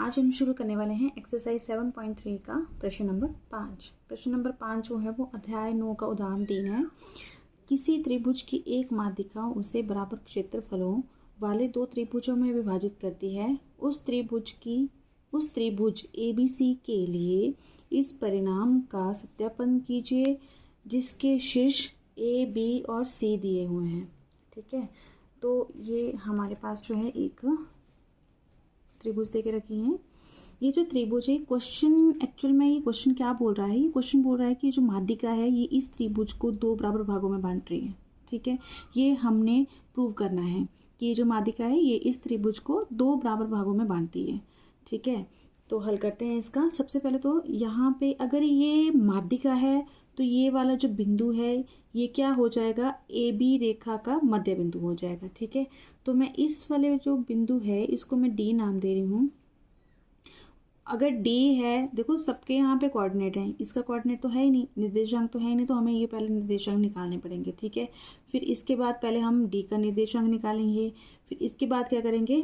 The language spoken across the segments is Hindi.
आज हम शुरू करने वाले हैं एक्सरसाइज 7.3 का प्रश्न नंबर 5। प्रश्न नंबर 5 जो है वो अध्याय 9 का उदाहरण 3 है। किसी त्रिभुज की एक माध्यिका उसे बराबर क्षेत्रफलों वाले दो त्रिभुजों में विभाजित करती है। उस त्रिभुज ABC के लिए इस परिणाम का सत्यापन कीजिए जिसके शीर्ष A, B और C दिए हुए हैं। ठीक है, तो ये हमारे पास जो है एक त्रिभुज दे के रखी हैं। ये जो त्रिभुज है क्वेश्चन एक्चुअल में ये क्वेश्चन क्या बोल रहा है, ये क्वेश्चन बोल रहा है कि जो माध्यिका है ये इस त्रिभुज को दो बराबर भागों में बांट रही है। ठीक है, ये हमने प्रूव करना है कि ये जो माध्यिका है ये इस त्रिभुज को दो बराबर भागों में बांटती है। ठीक है, तो हल करते हैं इसका। सबसे पहले तो यहाँ पे अगर ये माध्यिका है तो ये वाला जो बिंदु है ये क्या हो जाएगा, AB रेखा का मध्य बिंदु हो जाएगा। ठीक है, तो मैं इस वाले जो बिंदु है इसको मैं D नाम दे रही हूँ। अगर D है, देखो सबके यहाँ पे कोऑर्डिनेट हैं, इसका कोऑर्डिनेट तो है ही नहीं, निर्देशांक तो है ही नहीं, तो हमें ये पहले निर्देशांक निकालने पड़ेंगे। ठीक है, फिर इसके बाद पहले हम D का निर्देशांक निकालेंगे, फिर इसके बाद क्या करेंगे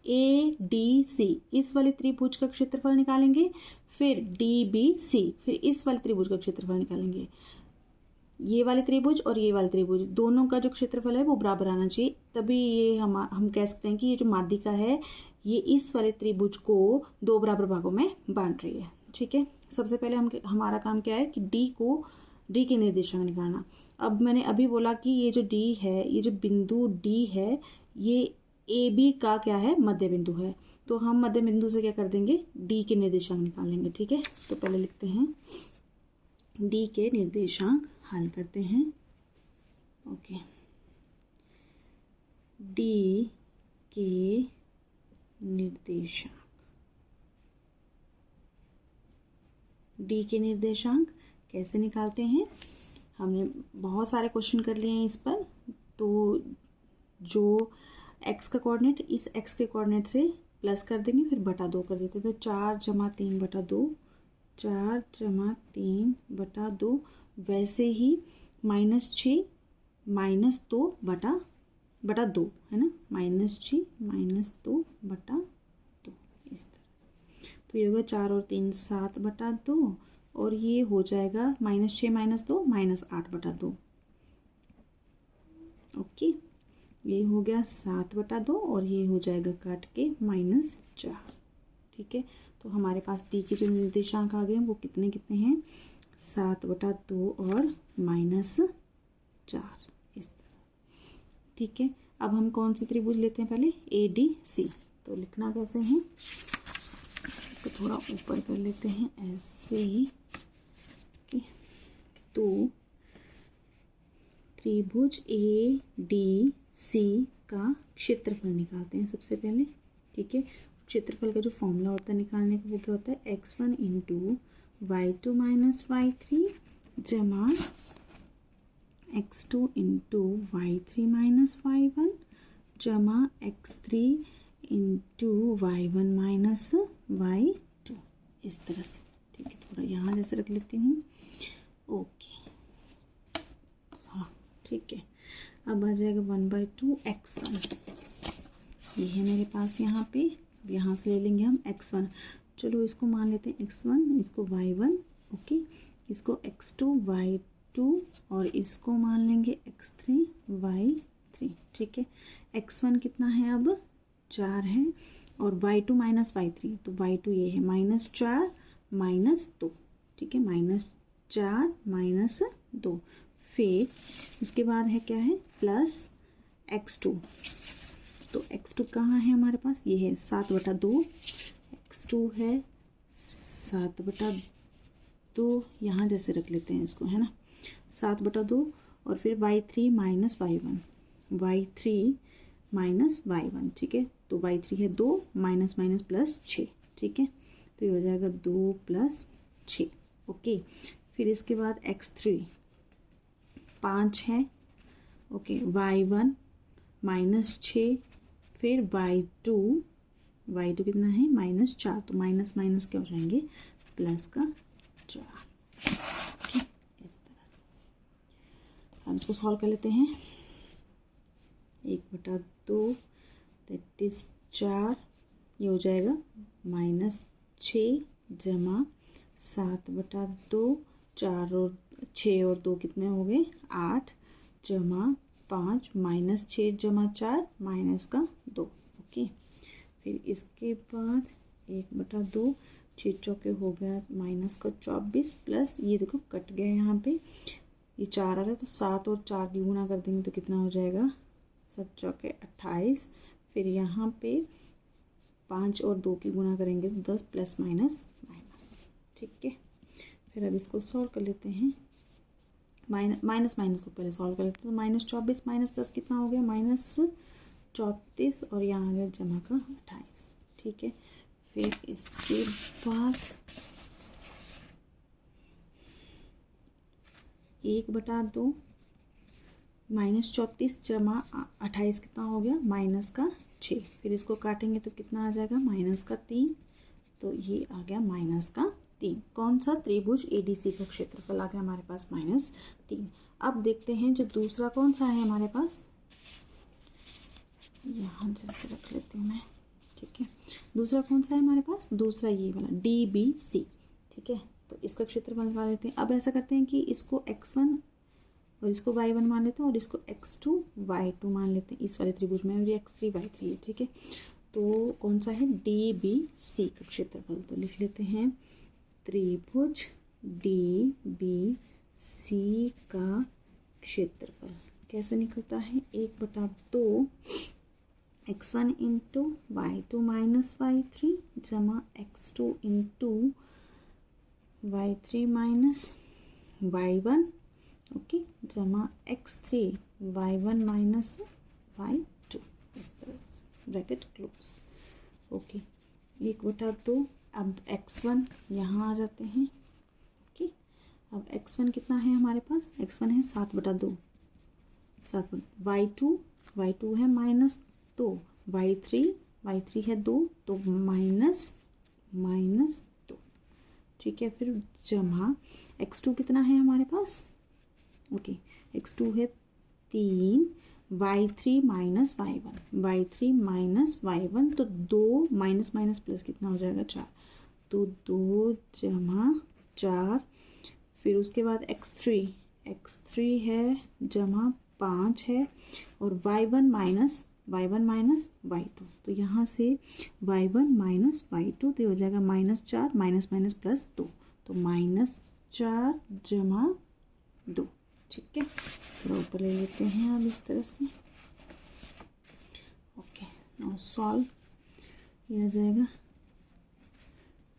ADC इस वाले त्रिभुज का क्षेत्रफल निकालेंगे, फिर DBC फिर इस वाले त्रिभुज का क्षेत्रफल निकालेंगे। ये वाले त्रिभुज और ये वाले त्रिभुज दोनों का जो क्षेत्रफल है वो बराबर आना चाहिए, तभी ये हम कह सकते हैं कि ये जो माध्यिका है ये इस वाले त्रिभुज को दो बराबर भागों में बांट रही है। ठीक है, सबसे पहले हमारा काम क्या है कि D के निर्देशांक निकालना। अब मैंने अभी बोला कि ये जो D है, ये जो बिंदु D है ये AB का क्या है, मध्य बिंदु है, तो हम मध्य बिंदु से क्या कर देंगे, D के निर्देशांक निकाल लेंगे। ठीक है, तो पहले लिखते हैं D के निर्देशांक, हल करते हैं। ओके, D के निर्देशांक, D के निर्देशांक कैसे निकालते हैं, हमने बहुत सारे क्वेश्चन कर लिए हैं इस पर। तो जो x का कोऑर्डिनेट इस x के कोऑर्डिनेट से प्लस कर देंगे, फिर बटा 2 कर देते, तो 4 जमा 3 बटा 2, 4 जमा 3 बटा 2, वैसे ही -6 -2 बटा 2 है ना, -6 -2 बटा 2 इस तरह। तो ये होगा 4 और 3 7 बटा 2, और ये हो जाएगा -6 -2 -8 बटा 2। ओके, ये हो गया 7 बटा 2 और ये हो जाएगा काट के -4। ठीक है, तो हमारे पास D के जो निर्देशांक आ गए हैं वो कितने कितने हैं, 7 बटा 2 और -4 इस तरह। ठीक है, अब हम कौन सी त्रिभुज लेते हैं, पहले ADC। तो लिखना कैसे है, इसको थोड़ा ऊपर कर लेते हैं ऐसे ही। तो त्रिभुज ADC का क्षेत्रफल निकालते हैं सबसे पहले। ठीक है, क्षेत्रफल का जो फॉर्मूला होता है निकालने का वो क्या होता है, x1 into y2 minus y3 जमा x2 into y3 minus y1 जमा x3 into y1 minus y2 इस तरह से। ठीक है, थोड़ा यहाँ जैसे रख लेती हूँ। ओके, हाँ ठीक है, अब आ जाएगा 1/2 x1, ये है मेरे पास यहाँ पे। अब यहाँ से ले लेंगे हम x1, चलो इसको मान लेते हैं x1, इसको y1, ओके, इसको x2 y2 और इसको मान लेंगे x3 y3। ठीक है, x1 कितना है, अब 4 है, और y2 माइनस y3, तो y2 ये है -4 -2। ठीक है, -4 -2, फिर उसके बाद है क्या है, प्लस x2। तो x2 कहाँ है हमारे पास, ये है 7 बटा 2, x2 है 7 बटा 2, यहाँ जैसे रख लेते हैं इसको, है ना, 7 बटा 2, और फिर y3 minus y1, y3 minus y1। ठीक है, तो y3 है 2, माइनस माइनस प्लस 6। ठीक है, तो ये हो जाएगा 2 + 6। ओके, फिर इसके बाद x3 5 है, ओके, y1 -6, फिर y2 कितना है, -4, तो माइनस माइनस क्या हो जाएंगे, प्लस का 4। ठीक, इस तरह से हम इसको सॉल्व कर लेते हैं। 1/2 दैट इज 4, ये हो जाएगा -6 जमा 7/2, 4 और 6 और 2 कितने हो गए 8 जमा 5 -6 जमा 4 -2। ओके, फिर इसके बाद 1/2, 6 चौके हो गया -24 प्लस ये देखो कट गया यहाँ पे, ये 4 आ रहा है तो 7 और 4 की गुना कर देंगे तो कितना हो जाएगा 7 चौके 28। फिर यहाँ पे 5 और 2 की गुना करेंगे तो 10 प्लस माइनस माइनस। ठीक है, फिर अब इसको सॉल्व कर लेते हैं। माइनस को पहले सॉल्व कर लेते हैं तो -24 -10 कितना हो गया -34 और यहाँ आ गया जमा का 28। ठीक है, फिर इसके बाद 1/2 -34 जमा 28 कितना हो गया -6। फिर इसको काटेंगे तो कितना आ जाएगा -3, तो ये आ गया -3। कौन सा त्रिभुज एडीसी का क्षेत्रफल आ गया हमारे पास -3। अब देखते हैं जो दूसरा कौन सा है हमारे पास, यहाँ जैसे रख लेती हूँ मैं। ठीक है, दूसरा कौन सा है हमारे पास, दूसरा ये वाला DBC। ठीक है, तो इसका क्षेत्रफल निकाल लेते हैं। अब ऐसा करते हैं कि इसको x1 और इसको y1 मान लेते हैं और इसको x2 y2 मान लेते हैं इस वाले त्रिभुज में, और ये x3 y3 है। ठीक है, तो कौन सा है DBC का क्षेत्रफल, तो लिख लेते हैं त्रिभुज DBC का क्षेत्रफल कैसे निकलता है 1/2 x1 into y2 minus y3 जमा x2 into y3 minus y1 okay जमा x3 y1 माइनस y2, इस तरह से ब्रैकेट क्लोज। ओके, 1/2 अब x1 यहाँ आ जाते हैं। ओके, अब x1 कितना है हमारे पास, x1 है 7/2, y2 है -2, y3 है 2 तो -2। ठीक है, फिर जमा x2 कितना है हमारे पास, ओके x2 है 3, y3 माइनस y1 तो 2 माइनस माइनस प्लस कितना हो जाएगा 4, तो 2 जमा 4। फिर उसके बाद x3 है जमा 5 है और y1 माइनस y2, तो यहाँ से y1 माइनस y2 तो हो जाएगा -4 माइनस प्लस 2, तो -4 जमा 2। ठीक है, थोड़ा ऊपर ले लेते हैं अब इस तरह से। ओके, नाउ सॉल्व, ये आ जाएगा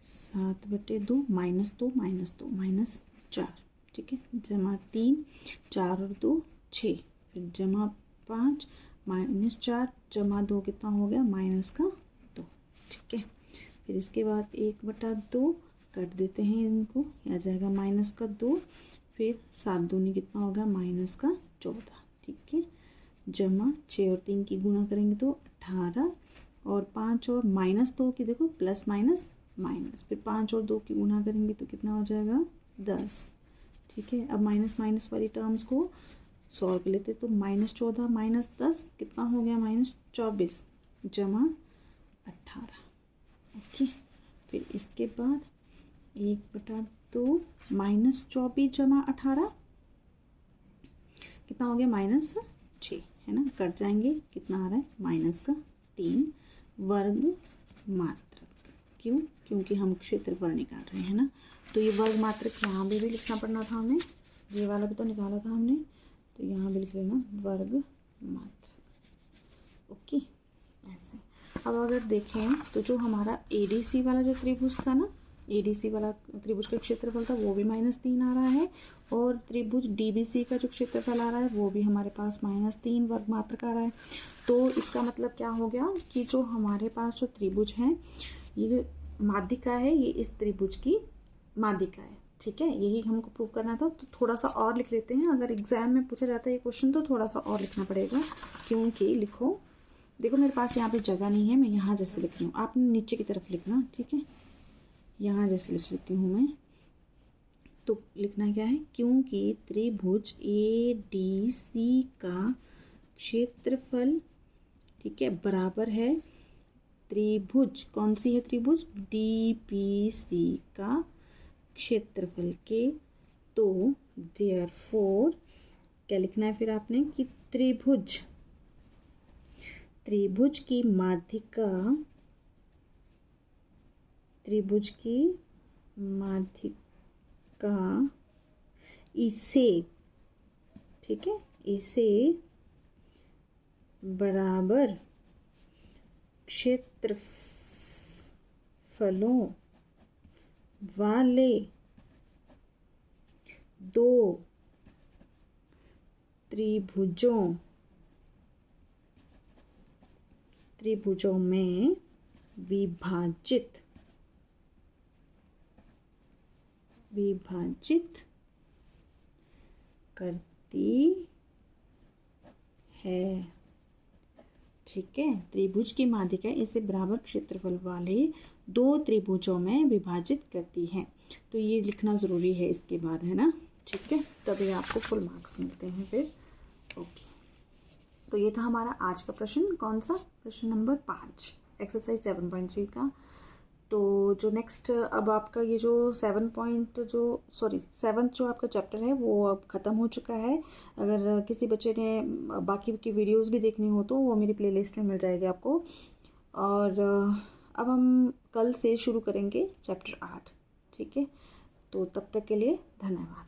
7/2 -2 -4। ठीक है, जमा 3, 4 और 2 6, फिर जमा 5 -4 जमा 2 कितना हो गया -2। ठीक है, फिर इसके बाद 1/2 काट देते हैं इनको, आ जाएगा -2, फिर 7 दूनी कितना होगा -14। ठीक है, जमा 6 और 3 की गुना करेंगे तो 18 और 5 और -2 की देखो प्लस माइनस माइनस, फिर 5 और 2 की गुना करेंगे तो कितना हो जाएगा 10। ठीक है, अब माइनस माइनस वाली टर्म्स को सॉल्व कर लेते तो -14 -10 कितना हो गया -24 जमा 18। ओके, फिर इसके बाद 1/2 -24 जमा 18 कितना हो गया -6, है ना, कट जाएंगे, कितना आ रहा है -3 वर्ग मात्रक। क्यों, क्योंकि हम क्षेत्रफल निकाल रहे हैं ना, तो ये वर्ग मात्रक यहाँ भी लिखना पड़ना था हमें, ये वाला भी तो निकाला था हमने, तो यहाँ भी लिख लेना वर्ग मात्रक। ओके, ऐसे। अब अगर देखें तो जो हमारा ADC वाला जो त्रिभुज था ना, ADC वाला त्रिभुज का क्षेत्रफल था वो भी -3 आ रहा है, और त्रिभुज DBC का जो क्षेत्रफल आ रहा है वो भी हमारे पास -3 वर्ग मात्रक आ रहा है। तो इसका मतलब क्या हो गया कि जो हमारे पास जो त्रिभुज है, ये जो माध्यिका है ये इस त्रिभुज की माध्यिका है। ठीक है, यही हमको प्रूव करना था, तो थोड़ा सा और लिख लेते हैं। अगर एग्जाम में पूछा जाता है ये क्वेश्चन तो थोड़ा सा और लिखना पड़ेगा, क्योंकि लिखो, देखो मेरे पास यहाँ पे जगह नहीं है, मैं यहाँ जैसे लिख रही हूँ, आपने नीचे की तरफ लिखना। ठीक है, यहाँ जैसे लिख लेती हूँ मैं, तो लिखना क्या है, क्योंकि त्रिभुज ADC का क्षेत्रफल, ठीक है, बराबर है त्रिभुज, कौन सी है त्रिभुज, DPC का क्षेत्रफल के, तो देयरफॉर क्या लिखना है फिर आपने कि त्रिभुज की माध्यिका, त्रिभुज की माध्यिका इसे, ठीक है, इसे बराबर क्षेत्रफलों वाले दो त्रिभुजों में विभाजित करती है, ठीक है। त्रिभुज की माध्यिका इसे बराबर क्षेत्रफल वाले दो त्रिभुजों में विभाजित करती है। तो ये लिखना ज़रूरी है इसके बाद, है ना, ठीक है, तभी आपको फुल मार्क्स मिलते हैं फिर। ओके, तो ये था हमारा आज का प्रश्न, कौन सा, प्रश्न नंबर 5 एक्सरसाइज 7.3 का। तो जो नेक्स्ट अब आपका ये जो 7th जो आपका चैप्टर है वो अब ख़त्म हो चुका है। अगर किसी बच्चे ने बाकी की वीडियोस भी देखनी हो तो वो मेरी प्लेलिस्ट में मिल जाएगी आपको। और अब हम कल से शुरू करेंगे चैप्टर 8, ठीक है। तो तब तक के लिए धन्यवाद।